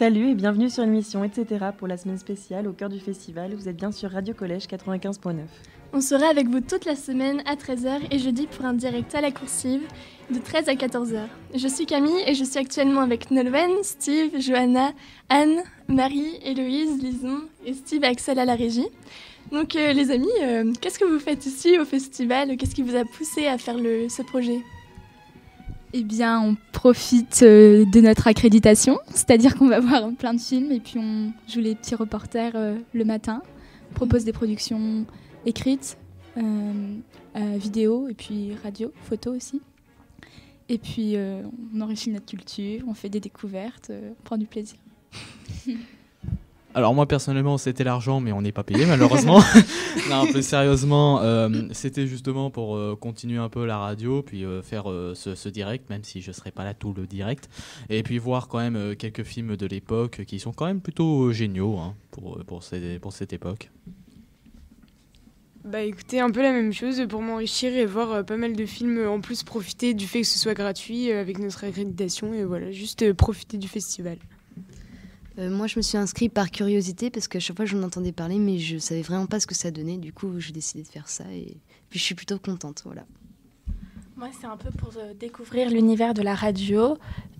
Salut et bienvenue sur l'émission Etc. pour la semaine spéciale au cœur du festival. Vous êtes bien sur Radio Collège 95.9. On sera avec vous toute la semaine à 13h et jeudi pour un direct à la coursive de 13 à 14h. Je suis Camille et je suis actuellement avec Nolwenn, Steve, Johanna, Anne, Marie, Héloïse, Lison et Steve et Axel à la régie. Donc les amis, qu'est-ce que vous faites ici au festival? Qu'est-ce qui vous a poussé à faire ce projet? Eh bien, on profite de notre accréditation, c'est-à-dire qu'on va voir plein de films et puis on joue les petits reporters le matin. On propose des productions écrites, vidéo et puis radio, photo aussi. Et puis on enrichit notre culture, on fait des découvertes, on prend du plaisir. Alors moi personnellement c'était l'argent mais on n'est pas payé malheureusement. Non, plus sérieusement c'était justement pour continuer un peu la radio puis faire ce direct même si je ne serai pas là tout le direct et puis voir quand même quelques films de l'époque qui sont quand même plutôt géniaux hein, pour cette époque. Bah écoutez, un peu la même chose pour m'enrichir et voir pas mal de films, en plus profiter du fait que ce soit gratuit avec notre accréditation et voilà, juste profiter du festival. Moi, je me suis inscrite par curiosité parce qu'à chaque fois, j'en entendais parler, mais je savais vraiment pas ce que ça donnait. Du coup, j'ai décidé de faire ça et puis je suis plutôt contente, voilà. Moi, c'est un peu pour découvrir l'univers de la radio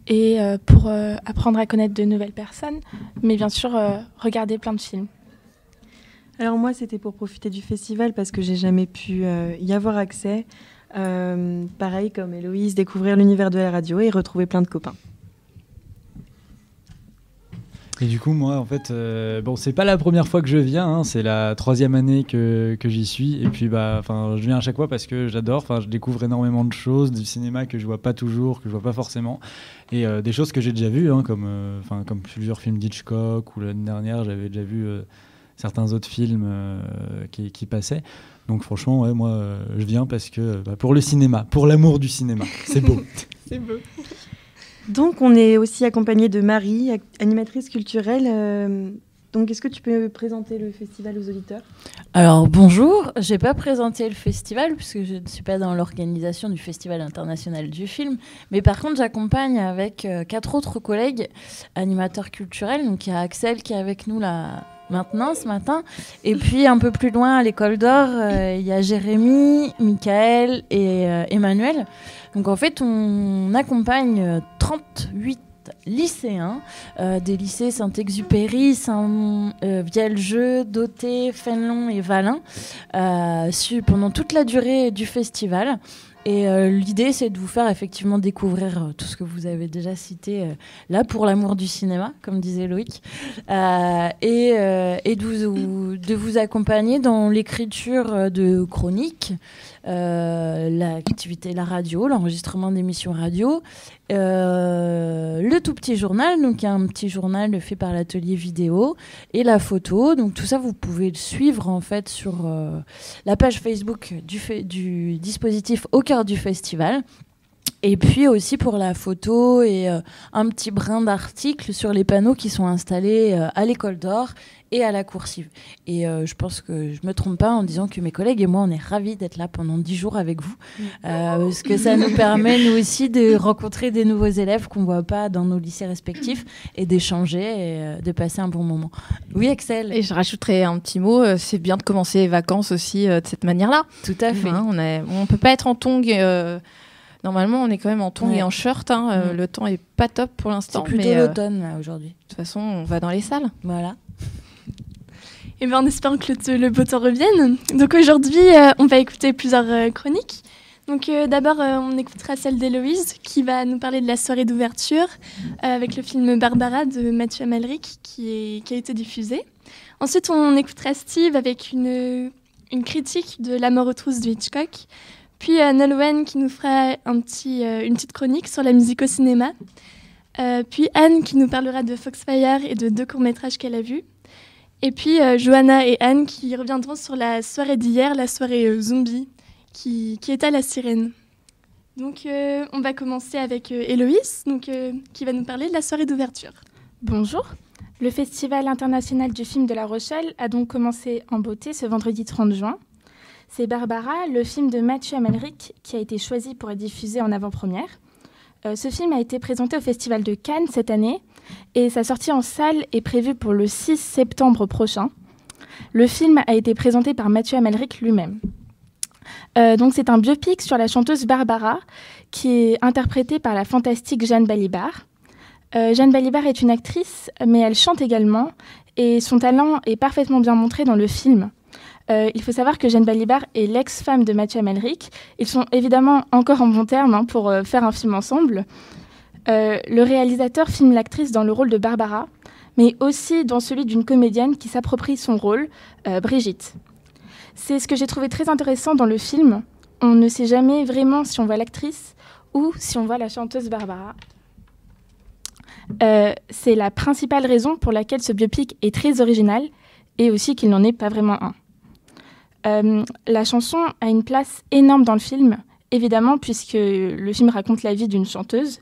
et pour apprendre à connaître de nouvelles personnes, mais bien sûr, regarder plein de films. Alors moi, c'était pour profiter du festival parce que j'ai jamais pu y avoir accès. Pareil comme Héloïse, découvrir l'univers de la radio et retrouver plein de copains. Et du coup, moi, en fait, bon, c'est pas la première fois que je viens, hein, c'est la 3e année que j'y suis. Et puis, je viens à chaque fois parce que j'adore. Je découvre énormément de choses, du cinéma que je vois pas toujours, que je vois pas forcément, et des choses que j'ai déjà vues, hein, comme plusieurs films d'Hitchcock ou l'année dernière, j'avais déjà vu certains autres films qui passaient. Donc, franchement, ouais, moi, je viens parce que pour le cinéma, pour l'amour du cinéma, c'est beau. C'est beau. Donc, on est aussi accompagné de Marie, animatrice culturelle. Donc, est-ce que tu peux présenter le festival aux auditeurs ? Alors, bonjour. Je n'ai pas présenté le festival puisque je ne suis pas dans l'organisation du Festival international du film. Mais par contre, j'accompagne avec 4 autres collègues animateurs culturels. Donc, il y a Axel qui est avec nous là maintenant, ce matin. Et puis, un peu plus loin, à l'École d'Or, il y a Jérémy, Michael et Emmanuel. Donc en fait, on accompagne 38 lycéens, des lycées Saint-Exupéry, Vieljeu, Dauté, Fénelon et Valin, pendant toute la durée du festival. Et l'idée, c'est de vous faire effectivement découvrir tout ce que vous avez déjà cité là pour l'amour du cinéma, comme disait Loïc, et de vous accompagner dans l'écriture de chroniques, l'activité, la radio, l'enregistrement d'émissions radio, le tout petit journal, donc il y a un petit journal fait par l'atelier vidéo, et la photo. Donc tout ça, vous pouvez le suivre en fait sur la page Facebook du dispositif Au cœur du festival. Et puis aussi pour la photo et un petit brin d'articles sur les panneaux qui sont installés à l'École d'Or et à la coursive. Et je pense que je ne me trompe pas en disant que mes collègues et moi, on est ravis d'être là pendant 10 jours avec vous. Parce que ça nous permet, nous aussi, de rencontrer des nouveaux élèves qu'on ne voit pas dans nos lycées respectifs et d'échanger et de passer un bon moment. Oui, Axel. Et je rajouterais un petit mot, c'est bien de commencer les vacances aussi de cette manière-là. Tout à fait. On ne peut pas être en tongs... Normalement, on est quand même en tongs et en shirt. Le temps est pas top pour l'instant. C'est plutôt l'automne là, aujourd'hui. De toute façon, on va dans les salles. Voilà. Et bien, en espérant que le beau temps revienne. Donc aujourd'hui, on va écouter plusieurs chroniques. Donc d'abord, on écoutera celle d'Héloïse qui va nous parler de la soirée d'ouverture avec le film Barbara de Mathieu Amalric qui a été diffusé. Ensuite, on écoutera Steve avec une critique de La mort aux trousses de Hitchcock. Puis Nolwenn qui nous fera une petite chronique sur la musique au cinéma. Puis Anne qui nous parlera de Foxfire et de 2 courts-métrages qu'elle a vus. Et puis Johanna et Anne qui reviendront sur la soirée d'hier, la soirée zombie, qui est à la Sirène. Donc on va commencer avec Héloïse, qui va nous parler de la soirée d'ouverture. Bonjour. Le Festival international du film de La Rochelle a donc commencé en beauté ce vendredi 30 juin. C'est Barbara, le film de Mathieu Amalric, qui a été choisi pour être diffusé en avant-première. Ce film a été présenté au Festival de Cannes cette année Et sa sortie en salle est prévue pour le 6 septembre prochain. Le film a été présenté par Mathieu Amalric lui-même. Donc c'est un biopic sur la chanteuse Barbara, qui est interprétée par la fantastique Jeanne Balibar. Jeanne Balibar est une actrice, mais elle chante également, et son talent est parfaitement bien montré dans le film. Il faut savoir que Jeanne Balibar est l'ex-femme de Mathieu Amalric. Ils sont évidemment encore en bons termes pour faire un film ensemble. Le réalisateur filme l'actrice dans le rôle de Barbara, mais aussi dans celui d'une comédienne qui s'approprie son rôle, Brigitte. C'est ce que j'ai trouvé très intéressant dans le film. On ne sait jamais vraiment si on voit l'actrice ou si on voit la chanteuse Barbara. C'est la principale raison pour laquelle ce biopic est très original et aussi qu'il n'en est pas vraiment un. La chanson a une place énorme dans le film, évidemment, puisque le film raconte la vie d'une chanteuse.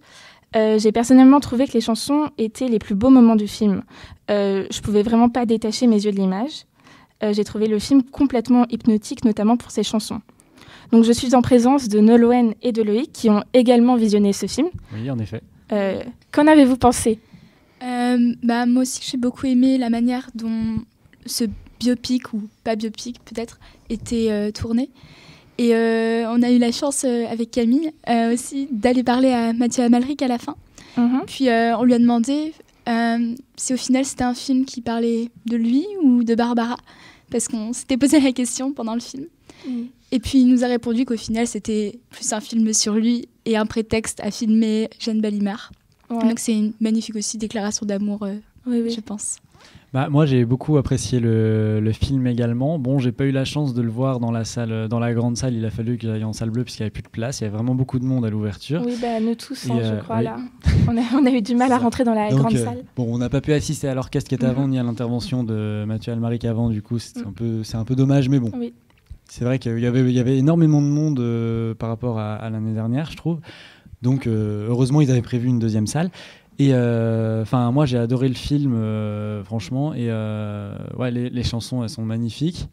J'ai personnellement trouvé que les chansons étaient les plus beaux moments du film. Je pouvais vraiment pas détacher mes yeux de l'image. J'ai trouvé le film complètement hypnotique, notamment pour ses chansons. Donc je suis en présence de Nolwenn et de Loïc qui ont également visionné ce film. Oui, en effet. Qu'en avez-vous pensé ? Moi aussi, j'ai beaucoup aimé la manière dont ce biopic, ou pas biopic peut-être, était tourné. Et on a eu la chance avec Camille aussi d'aller parler à Mathieu Amalric à la fin. Puis on lui a demandé si au final c'était un film qui parlait de lui ou de Barbara, parce qu'on s'était posé la question pendant le film. Et puis il nous a répondu qu'au final c'était plus un film sur lui et un prétexte à filmer Jeanne Balibar. Donc c'est une magnifique aussi déclaration d'amour, je pense. Moi j'ai beaucoup apprécié le film également. Bon, j'ai pas eu la chance de le voir dans la salle, dans la grande salle. Il a fallu que j'aille en salle bleue puisqu'il n'y avait plus de place. Il y avait vraiment beaucoup de monde à l'ouverture. Oui, nous tous, je crois, là. On a eu du mal à rentrer dans la grande salle. Bon, on n'a pas pu assister à l'orchestre qui était avant, ni à l'intervention de Mathieu Amalric avant. Du coup, c'est un peu dommage, mais bon. Oui. C'est vrai qu'il y avait énormément de monde par rapport à l'année dernière, je trouve. Donc, heureusement, ils avaient prévu une deuxième salle. Et moi j'ai adoré le film, franchement, et les chansons elles sont magnifiques.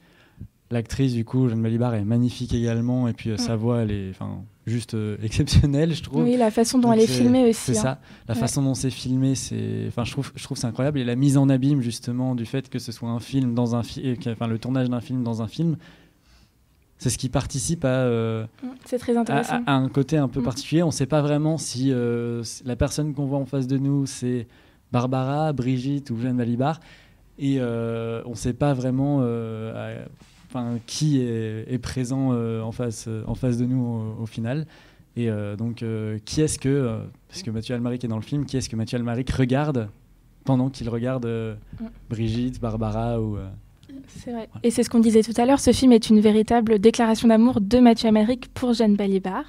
L'actrice du coup, Jeanne Balibar, est magnifique également, et puis sa voix elle est juste exceptionnelle, je trouve. Oui, la façon dont elle est filmée aussi. C'est ça, la façon dont c'est filmé, je trouve c'est incroyable, et la mise en abîme justement du fait que ce soit un film dans un film, le tournage d'un film dans un film. C'est ce qui participe c'est très intéressant. À un côté un peu particulier. On ne sait pas vraiment si la personne qu'on voit en face de nous, c'est Barbara, Brigitte ou Jeanne Balibar. Et on ne sait pas vraiment qui est présent en face de nous au final. Et donc, qui est-ce que, parce que Mathieu Amalric est dans le film, qui est-ce que Mathieu Amalric regarde pendant qu'il regarde Brigitte, Barbara ou... C'est vrai. Et c'est ce qu'on disait tout à l'heure, ce film est une véritable déclaration d'amour de Mathieu Amalric pour Jeanne Balibar.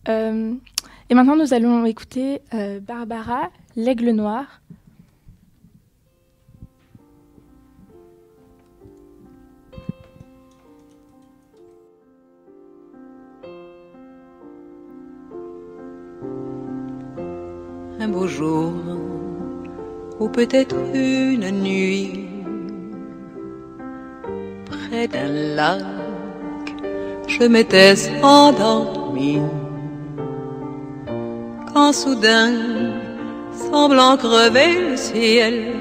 Et maintenant, nous allons écouter Barbara, l'aigle noir. Un beau jour, ou peut-être une nuit, près d'un lac, je m'étais endormie, quand soudain, semblant crever le ciel,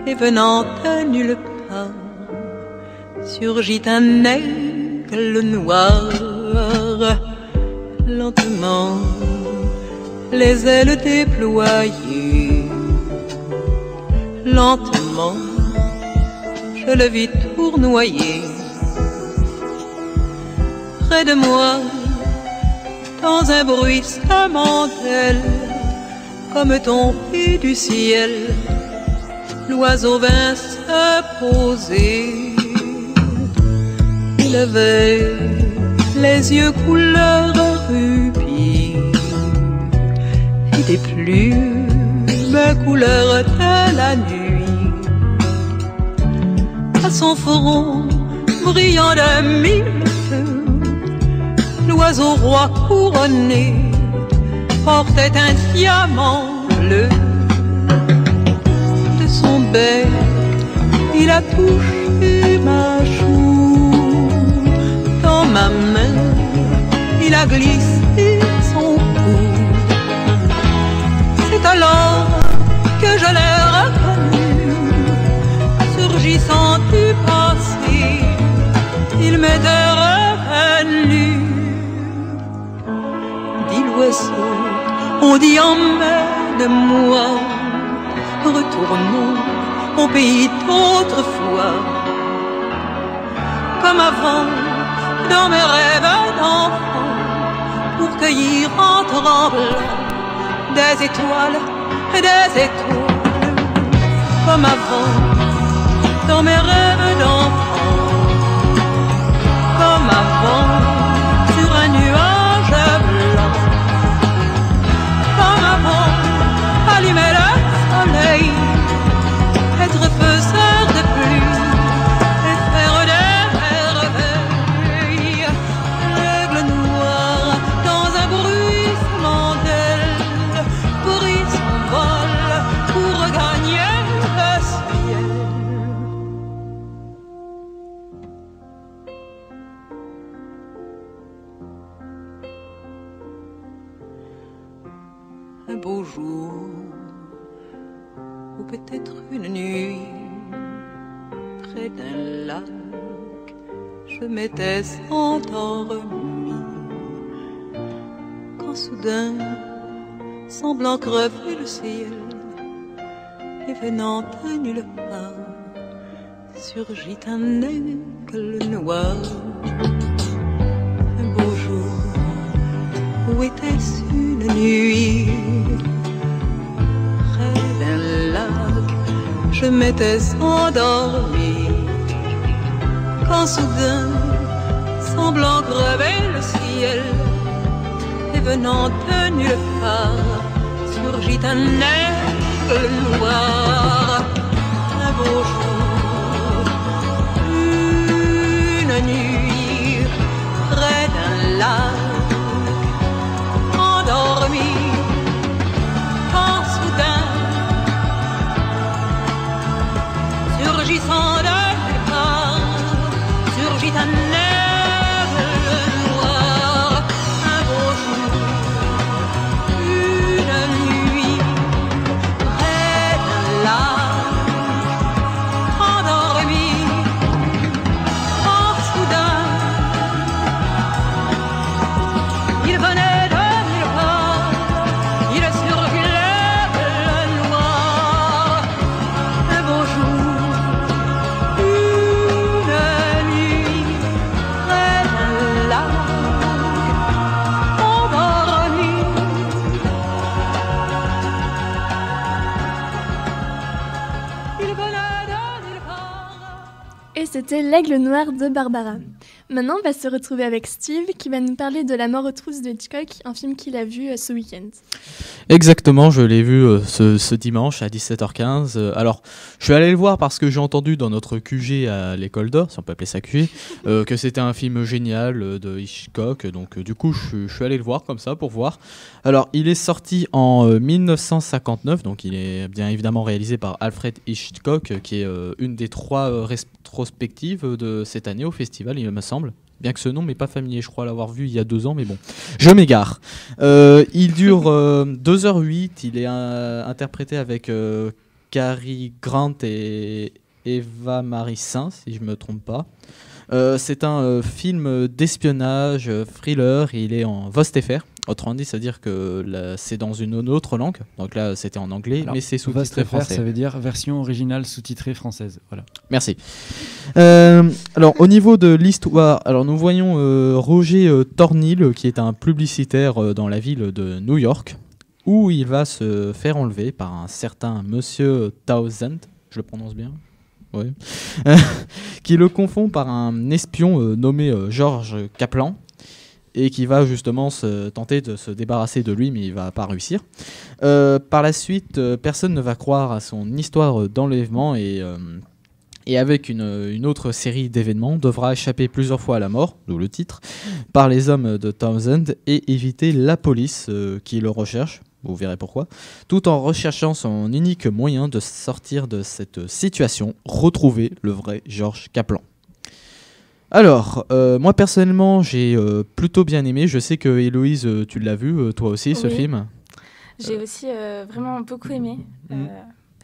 et venant de nulle part, surgit un aigle noir, lentement, les ailes déployées, lentement, je le vis tournoyer près de moi, dans un bruissement d'ailes, comme tombé du ciel, l'oiseau vint se poser. Il avait les yeux couleur rubis et des plumes couleur de la nuit. À son front brillant de mille feux, l'oiseau roi couronné portait un diamant bleu. De son bec, il a touché ma joue. Dans ma main, il a glissé son cou. C'est alors On dit emmène-moi, retournons au pays d'autrefois. Comme avant, dans mes rêves d'enfant, pour cueillir en tremblant des étoiles, comme avant, dans mes rêves d'enfant, comme avant, sur un nuage blanc, comme avant, allumer le soleil, être faiseur de pluie et faire des merveilles. L'aigle noir dans un bruissement d'ailes prit son vol pour regagner le ciel. Un beau jour, ou peut-être une nuit, près d'un lac, je m'étais endormie, quand soudain, semblant crever le ciel, et venant de nulle part, surgit un aigle noir. Un beau jour, où était-ce une nuit, près d'un lac, je m'étais endormie, quand soudain, semblant crever le ciel, et venant de nulle part, surgit un aigle noir. Un beau jour, une nuit, près d'un lac, endormi, quand soudain, surgissant de nulle part, surgit un aigle noir. Un beau jour, une nuit, près d'un lac, endormi, quand soudain, il venait de nulle part, il surgit l'aigle noir. Un beau jour, une nuit, près d'un lac, endormi. Il venait de nulle part. Et c'était L'Aigle Noir de Barbara. Maintenant, on va se retrouver avec Steve qui va nous parler de La Mort aux trousses de Hitchcock, un film qu'il a vu ce week-end. Exactement, je l'ai vu ce dimanche à 17h15. Alors, je suis allé le voir parce que j'ai entendu dans notre QG à l'école d'or, si on peut appeler ça QG, que c'était un film génial de Hitchcock. Donc, du coup, je suis allé le voir comme ça pour voir. Alors, il est sorti en 1959, donc il est bien évidemment réalisé par Alfred Hitchcock, qui est une des 3 rétrospectives de cette année au festival, il me semble. Bien que ce nom m'est pas familier, je crois l'avoir vu il y a 2 ans, mais bon, je m'égare. Il dure 2h08, il est interprété avec Cary Grant et Eva Marie Saint, si je me trompe pas. C'est un film d'espionnage, thriller, et il est en VOST-FR. Autrement dit, ça veut dire que là, c'est dans une autre langue. Donc là, c'était en anglais, mais c'est sous-titré français. Ça veut dire version originale sous-titrée française. Voilà. Merci. Alors, au niveau de l'histoire, alors nous voyons Roger Thornhill, qui est un publicitaire dans la ville de New York, où il va se faire enlever par un certain Monsieur Townsend, je le prononce bien, oui, qui le confond par un espion nommé George Kaplan, et qui va justement tenter de se débarrasser de lui, mais il va pas réussir. Par la suite, personne ne va croire à son histoire d'enlèvement, et avec une autre série d'événements, devra échapper plusieurs fois à la mort, d'où le titre, par les hommes de Townsend, et éviter la police qui le recherche, vous verrez pourquoi, tout en recherchant son unique moyen de sortir de cette situation, retrouver le vrai George Kaplan. Alors, moi personnellement, j'ai plutôt bien aimé. Je sais que Héloïse, tu l'as vu, toi aussi, ce film. J'ai aussi vraiment beaucoup aimé.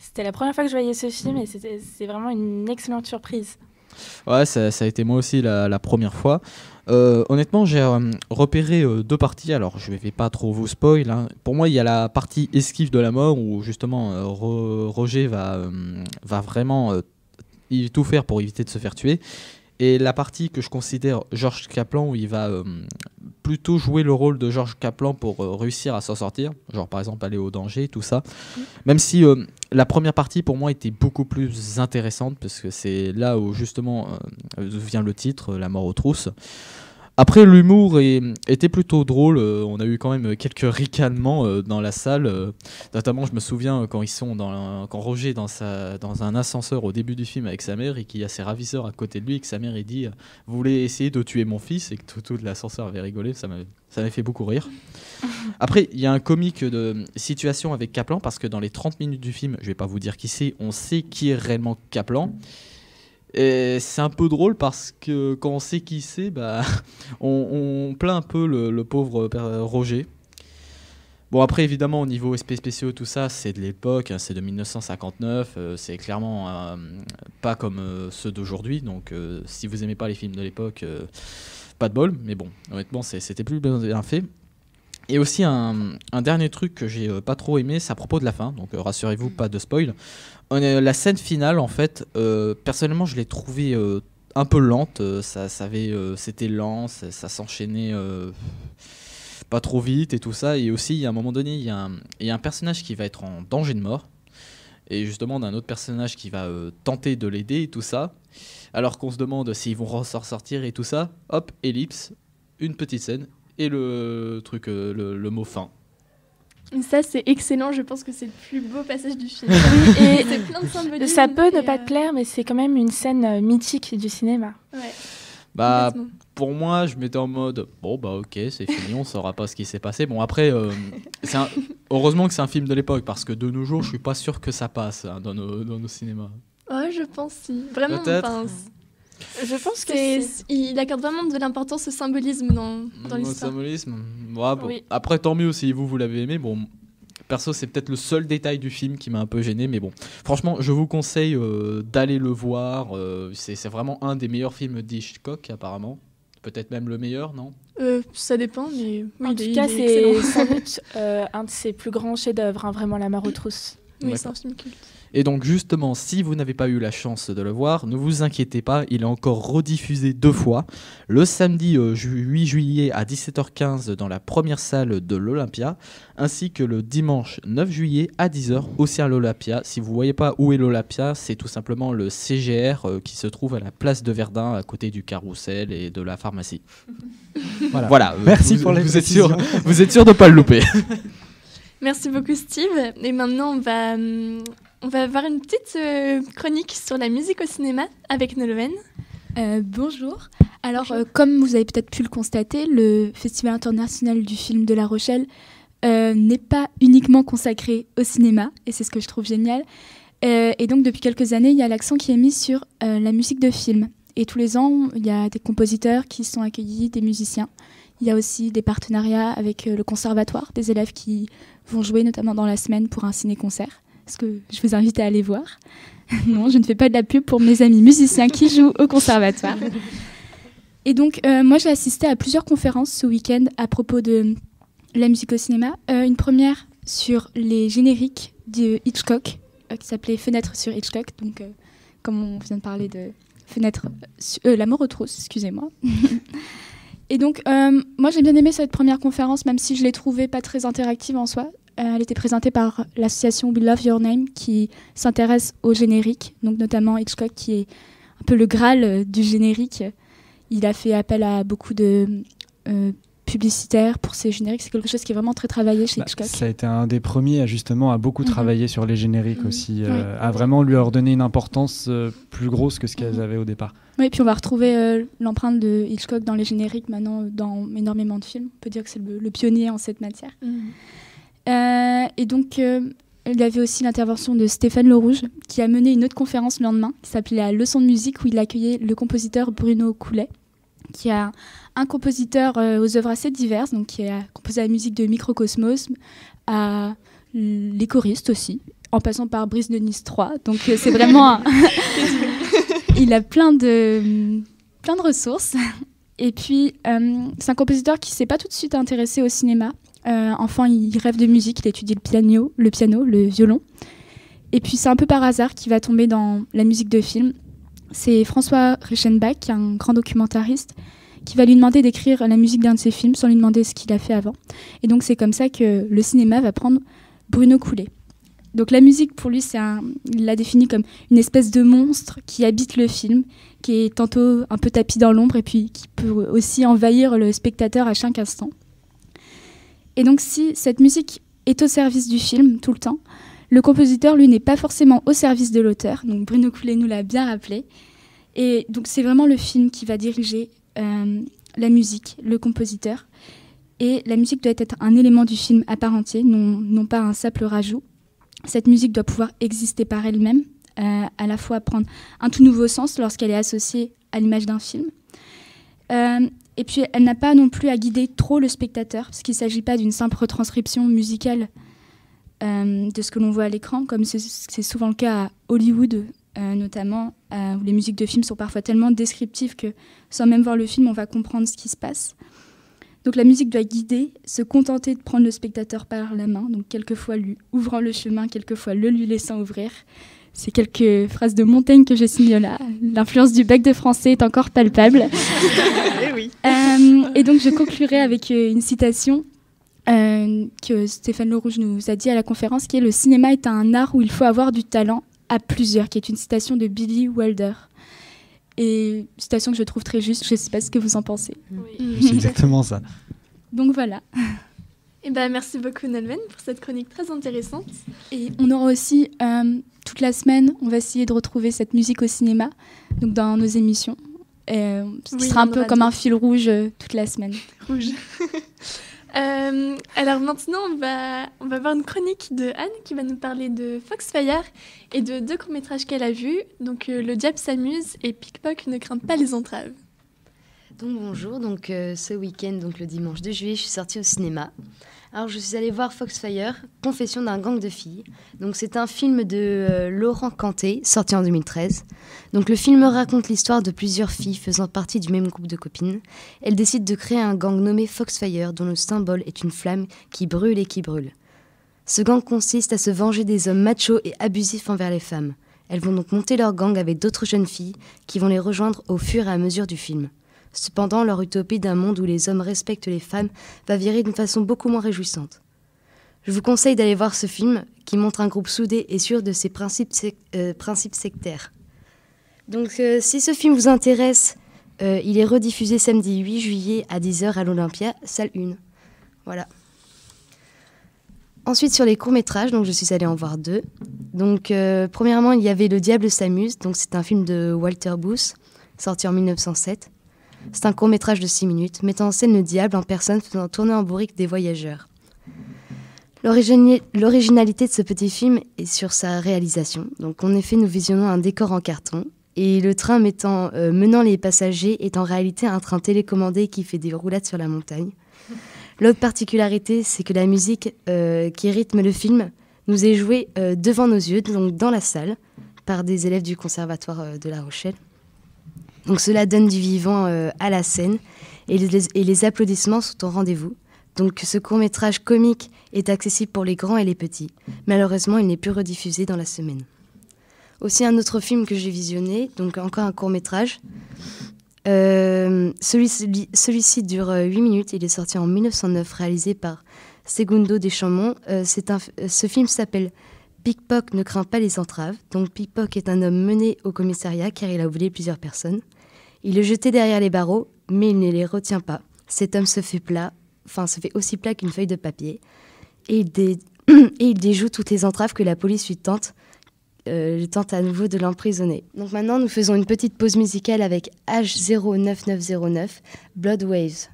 C'était la première fois que je voyais ce film et c'est vraiment une excellente surprise. Ouais, ça a été moi aussi la première fois. Honnêtement, j'ai repéré deux parties. Alors, je ne vais pas trop vous spoil. Hein. Pour moi, il y a la partie esquive de la mort où justement Roger va vraiment tout faire pour éviter de se faire tuer. Et la partie que je considère George Kaplan, où il va plutôt jouer le rôle de George Kaplan pour réussir à s'en sortir, genre par exemple aller au danger, tout ça. Même si la première partie pour moi était beaucoup plus intéressante, parce que c'est là où justement vient le titre, La mort aux trousses. Après, l'humour était plutôt drôle. On a eu quand même quelques ricanements dans la salle. Notamment, je me souviens quand quand Roger est dans un ascenseur au début du film avec sa mère et qu'il y a ses ravisseurs à côté de lui et que sa mère dit « Vous voulez essayer de tuer mon fils ?» et que tout l'ascenseur avait rigolé. Ça m'avait fait beaucoup rire. Après, il y a un comique de situation avec Kaplan parce que dans les 30 minutes du film, je ne vais pas vous dire qui c'est, on sait qui est réellement Kaplan. Et c'est un peu drôle parce que quand on sait qui c'est, on plaint un peu le pauvre Roger. Bon, après, évidemment, au niveau effets spéciaux, tout ça, c'est de l'époque, hein, c'est de 1959, c'est clairement pas comme ceux d'aujourd'hui. Donc, si vous aimez pas les films de l'époque, pas de bol. Mais bon, honnêtement, c'était plus bien fait. Et aussi, un dernier truc que j'ai pas trop aimé, c'est à propos de la fin. Donc, rassurez-vous, pas de spoil. La scène finale, en fait, personnellement, je l'ai trouvée un peu lente. C'était lent, ça s'enchaînait pas trop vite et tout ça. Et aussi, à un moment donné, il y a un personnage qui va être en danger de mort. Et justement, d'un autre personnage qui va tenter de l'aider et tout ça. Alors qu'on se demande s'ils vont ressortir et tout ça. Hop, ellipse, une petite scène. Et le truc, le mot fin. Ça, c'est excellent. Je pense que c'est le plus beau passage du film. Oui, et c'est plein de symbolisme. Ça peut ne pas te plaire, mais c'est quand même une scène mythique du cinéma. Ouais. Pour moi, je m'étais en mode ok, c'est fini, on saura pas ce qui s'est passé. Bon, après, heureusement que c'est un film de l'époque, parce que de nos jours, je suis pas sûr que ça passe hein, dans nos cinémas. Ouais, je pense si. Vraiment, peut-être. Je pense qu'il accorde vraiment de l'importance au symbolisme dans l'histoire. Au symbolisme. Ouais, bon. Oui. Après, tant mieux si vous l'avez aimé. Bon, perso, c'est peut-être le seul détail du film qui m'a un peu gêné, mais bon. Franchement, je vous conseille d'aller le voir. C'est vraiment un des meilleurs films d'Hitchcock, apparemment. Peut-être même le meilleur, non ? Ça dépend, mais oui, en tout cas, c'est sans doute un de ses plus grands chefs-d'œuvre, hein, vraiment La mort aux trousses. Oui, c'est un film culte. Et donc justement, si vous n'avez pas eu la chance de le voir, ne vous inquiétez pas, il est encore rediffusé 2 fois. Le samedi 8 juillet à 17h15 dans la première salle de l'Olympia, ainsi que le dimanche 9 juillet à 10h aussi à l'Olympia. Si vous ne voyez pas où est l'Olympia, c'est tout simplement le CGR qui se trouve à la place de Verdun, à côté du Carrousel et de la pharmacie. Voilà. Merci pour les précisions. Vous êtes sûr de ne pas le louper. Merci beaucoup Steve. Et maintenant, on va avoir une petite chronique sur la musique au cinéma avec Nolwenn. Bonjour. Alors, comme vous avez peut-être pu le constater, le Festival international du film de La Rochelle n'est pas uniquement consacré au cinéma, et c'est ce que je trouve génial. Et donc, depuis quelques années, il y a l'accent qui est mis sur la musique de film. Et tous les ans, il y a des compositeurs qui sont accueillis, des musiciens. Il y a aussi des partenariats avec le conservatoire, des élèves qui vont jouer notamment dans la semaine pour un ciné-concert. Est-ce que je vous invite à aller voir ? Non, je ne fais pas de la pub pour mes amis musiciens qui jouent au conservatoire. Et donc, moi, j'ai assisté à plusieurs conférences ce week-end à propos de la musique au cinéma. Une première sur les génériques de Hitchcock, qui s'appelait Fenêtre sur Hitchcock. Donc, comme on vient de parler de La mort aux trousses, excusez-moi. Et donc, moi, j'ai bien aimé cette première conférence, même si je l'ai trouvée pas très interactive en soi. Elle était présentée par l'association We Love Your Name, qui s'intéresse au générique, donc notamment Hitchcock, qui est un peu le Graal du générique. Il a fait appel à beaucoup de publicitaires pour ses génériques. C'est quelque chose qui est vraiment très travaillé chez Hitchcock. Ça a été un des premiers à beaucoup travailler sur les génériques aussi, à vraiment lui redonner une importance plus grosse que ce qu'elles avaient au départ. Oui, puis on va retrouver l'empreinte de Hitchcock dans les génériques maintenant, dans énormément de films. On peut dire que c'est le pionnier en cette matière. Et donc, il y avait aussi l'intervention de Stéphane Le Rouge, qui a mené une autre conférence le lendemain, qui s'appelait la Leçon de musique, où il accueillait le compositeur Bruno Coulet, qui est un compositeur aux œuvres assez diverses, donc qui a composé la musique de Microcosmos, à Les choristes aussi, en passant par Brice de Nice 3. Donc c'est vraiment Il a plein de ressources. Et puis, c'est un compositeur qui ne s'est pas tout de suite intéressé au cinéma. Enfant, il rêve de musique, il étudie le piano, le violon. Et puis, c'est un peu par hasard qu'il va tomber dans la musique de film. C'est François Reichenbach, un grand documentariste, qui va lui demander d'écrire la musique d'un de ses films sans lui demander ce qu'il a fait avant. Et donc, c'est comme ça que le cinéma va prendre Bruno Coulet. Donc la musique, pour lui, il l'a définie comme une espèce de monstre qui habite le film, qui est tantôt un peu tapis dans l'ombre et puis qui peut aussi envahir le spectateur à chaque instant. Et donc si cette musique est au service du film tout le temps, le compositeur, lui, n'est pas forcément au service de l'auteur. Donc Bruno Coulet nous l'a bien rappelé. Et donc c'est vraiment le film qui va diriger la musique, le compositeur. Et la musique doit être un élément du film à part entière, non pas un simple rajout. Cette musique doit pouvoir exister par elle-même, à la fois prendre un tout nouveau sens lorsqu'elle est associée à l'image d'un film. Et puis, elle n'a pas non plus à guider trop le spectateur, parce qu'il ne s'agit pas d'une simple retranscription musicale de ce que l'on voit à l'écran, comme c'est souvent le cas à Hollywood, notamment, où les musiques de films sont parfois tellement descriptives que, sans même voir le film, on va comprendre ce qui se passe. Donc la musique doit guider, se contenter de prendre le spectateur par la main, donc quelquefois lui ouvrant le chemin, quelquefois le lui laissant ouvrir. C'est quelques phrases de Montaigne que je signe là. L'influence du bac de français est encore palpable. Oui. Et donc je conclurai avec une citation que Stéphane Le Rouge nous a dit à la conférence, qui est « Le cinéma est un art où il faut avoir du talent à plusieurs », qui est une citation de Billy Wilder. Et citation que je trouve très juste, je ne sais pas ce que vous en pensez. Oui. C'est exactement ça. Donc voilà. Et merci beaucoup Nolwenn pour cette chronique très intéressante. Et on aura aussi, toute la semaine, on va essayer de retrouver cette musique au cinéma, donc dans nos émissions. Ce qui sera un peu comme un fil rouge toute la semaine. Rouge. Alors maintenant, on va voir une chronique de Anne qui va nous parler de Foxfire et de 2 courts-métrages qu'elle a vus. Donc Le Diable s'amuse et Pickpock ne craint pas les entraves. Donc bonjour, ce week-end, le dimanche 2 juillet, je suis sortie au cinéma. Alors je suis allée voir Foxfire, Confession d'un gang de filles. Donc c'est un film de Laurent Cantet, sorti en 2013. Donc le film raconte l'histoire de plusieurs filles faisant partie du même groupe de copines. Elles décident de créer un gang nommé Foxfire, dont le symbole est une flamme qui brûle et qui brûle. Ce gang consiste à se venger des hommes machos et abusifs envers les femmes. Elles vont donc monter leur gang avec d'autres jeunes filles qui vont les rejoindre au fur et à mesure du film. Cependant, leur utopie d'un monde où les hommes respectent les femmes va virer d'une façon beaucoup moins réjouissante. Je vous conseille d'aller voir ce film qui montre un groupe soudé et sûr de ses principes sectaires. Donc si ce film vous intéresse, il est rediffusé samedi 8 juillet à 10h à l'Olympia, salle 1. Voilà. Ensuite, sur les courts-métrages, je suis allée en voir 2. Premièrement, il y avait Le Diable s'amuse, c'est un film de Walter Booth, sorti en 1907. C'est un court-métrage de 6 minutes, mettant en scène le diable en personne faisant tourner en bourrique des voyageurs. L'originalité de ce petit film est sur sa réalisation. En effet, nous visionnons un décor en carton, et le train menant les passagers est en réalité un train télécommandé qui fait des roulades sur la montagne. L'autre particularité, c'est que la musique qui rythme le film nous est jouée devant nos yeux, dans la salle, par des élèves du Conservatoire de La Rochelle. Donc cela donne du vivant à la scène et les applaudissements sont au rendez-vous. Donc ce court-métrage comique est accessible pour les grands et les petits. Malheureusement, il n'est plus rediffusé dans la semaine. Aussi un autre film que j'ai visionné, encore un court-métrage. Celui-ci dure 8 minutes, il est sorti en 1909, réalisé par Segundo Deschamps. Ce film s'appelle Pickpock ne craint pas les entraves. Donc Pickpock est un homme mené au commissariat car il a volé plusieurs personnes. Il est jeté derrière les barreaux, mais il ne les retient pas. Cet homme se fait aussi plat qu'une feuille de papier. Et il déjoue toutes les entraves que la police lui tente à nouveau de l'emprisonner. Donc maintenant, nous faisons une petite pause musicale avec H09909, Blood Waves.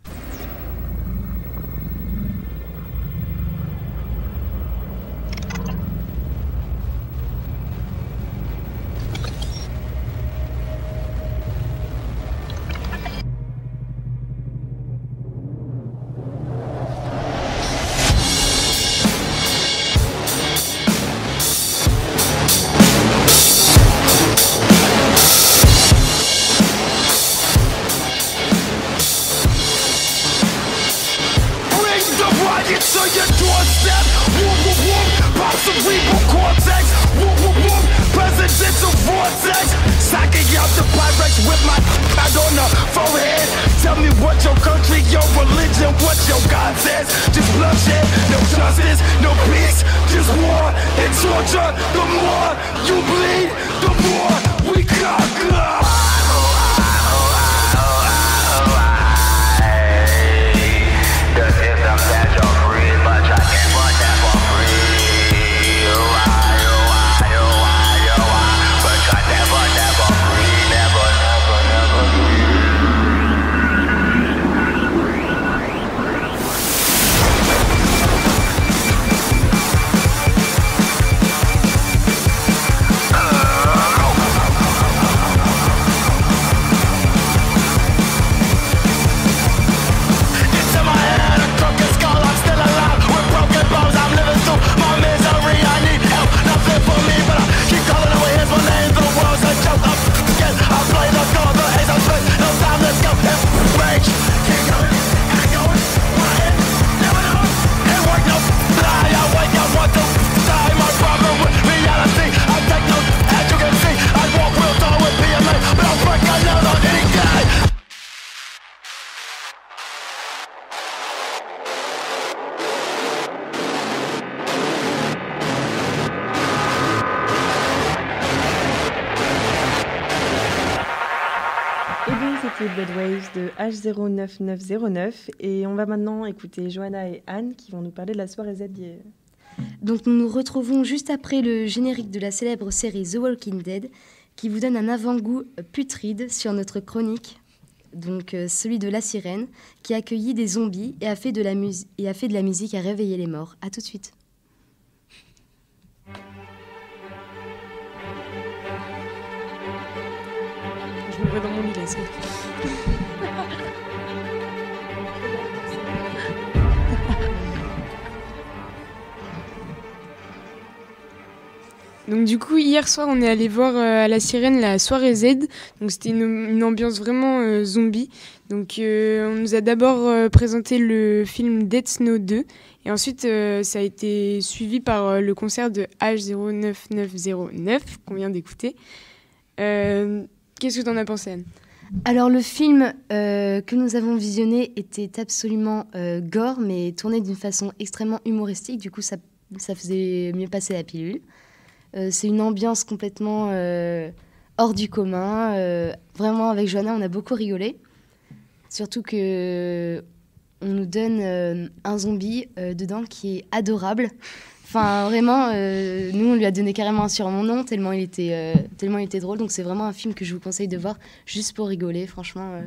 step, whoop whoop whoop, pop cerebral cortex, whoop whoop whoop, presidential vortex, socking out the Pyrex with my pad on the forehead. Tell me what your country, your religion, what your God says. Just bloodshed, no justice, no peace, just war and torture. The more you bleed, the more we conquer. The system that you're free, but I can't put that for free. But I never free, never Blood Waves de H09909 et on va maintenant écouter Johanna et Anne qui vont nous parler de la soirée Z d'hier. Donc nous nous retrouvons juste après le générique de la célèbre série The Walking Dead qui vous donne un avant-goût putride sur notre chronique, donc celui de La Sirène qui a accueilli des zombies et a fait de la musique à réveiller les morts. A tout de suite. Je me vois dans mon lit là, c'est Donc du coup, hier soir, on est allé voir à La Sirène la soirée Z. Donc c'était une ambiance vraiment zombie. Donc on nous a d'abord présenté le film Dead Snow 2. Et ensuite, ça a été suivi par le concert de H09909 qu'on vient d'écouter. Qu'est-ce que t'en as pensé, Anne ? Alors le film que nous avons visionné était absolument gore, mais tourné d'une façon extrêmement humoristique. Du coup, ça faisait mieux passer la pilule. C'est une ambiance complètement hors du commun. Vraiment, avec Johanna, on a beaucoup rigolé. Surtout qu'on nous donne un zombie dedans qui est adorable. Enfin, vraiment, nous, on lui a donné carrément un surnom tellement il était drôle. Donc, c'est vraiment un film que je vous conseille de voir juste pour rigoler. Franchement,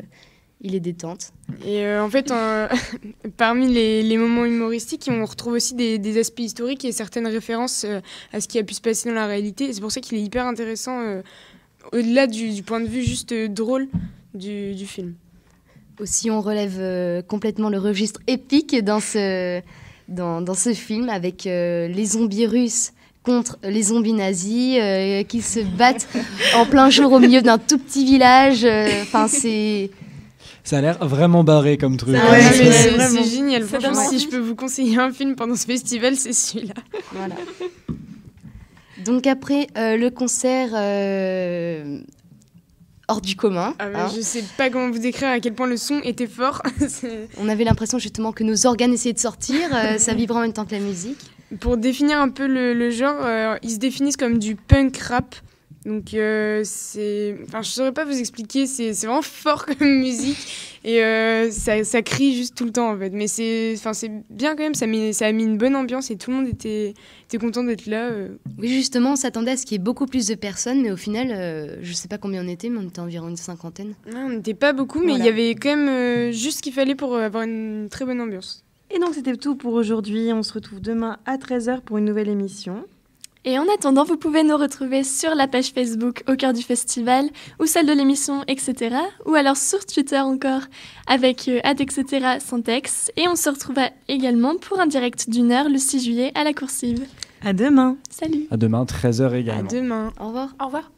il est détente. Et en fait, parmi les moments humoristiques, on retrouve aussi des aspects historiques et certaines références à ce qui a pu se passer dans la réalité. Et c'est pour ça qu'il est hyper intéressant, au-delà du point de vue juste drôle du film. Aussi, on relève complètement le registre épique dans ce film avec les zombies russes contre les zombies nazis qui se battent en plein jour au milieu d'un tout petit village. Enfin, c'est... Ça a l'air vraiment barré comme truc. C'est génial. Franchement, si je peux vous conseiller un film pendant ce festival, c'est celui-là. Voilà. Donc après le concert hors du commun. Je sais pas comment vous décrire à quel point le son était fort. On avait l'impression justement que nos organes essayaient de sortir. Ça vibrait en même temps que la musique. Pour définir un peu le genre, ils se définissent comme du punk rap. Donc je saurais pas vous expliquer, c'est vraiment fort comme musique et ça crie juste tout le temps en fait. Mais c'est bien quand même, ça a mis une bonne ambiance et tout le monde était content d'être là. Oui, justement, on s'attendait à ce qu'il y ait beaucoup plus de personnes, mais au final, je sais pas combien on était, mais on était environ une cinquantaine. Non, on n'était pas beaucoup, mais il y avait quand même juste ce qu'il fallait pour avoir une très bonne ambiance. Et donc c'était tout pour aujourd'hui, on se retrouve demain à 13h pour une nouvelle émission. Et en attendant, vous pouvez nous retrouver sur la page Facebook Au Cœur du Festival ou celle de l'émission, etc. Ou alors sur Twitter encore avec @etc. Syntex. Et on se retrouve également pour un direct d'1 heure le 6 juillet à la Coursive. À demain. Salut. À demain, 13h également. À demain. Au revoir. Au revoir.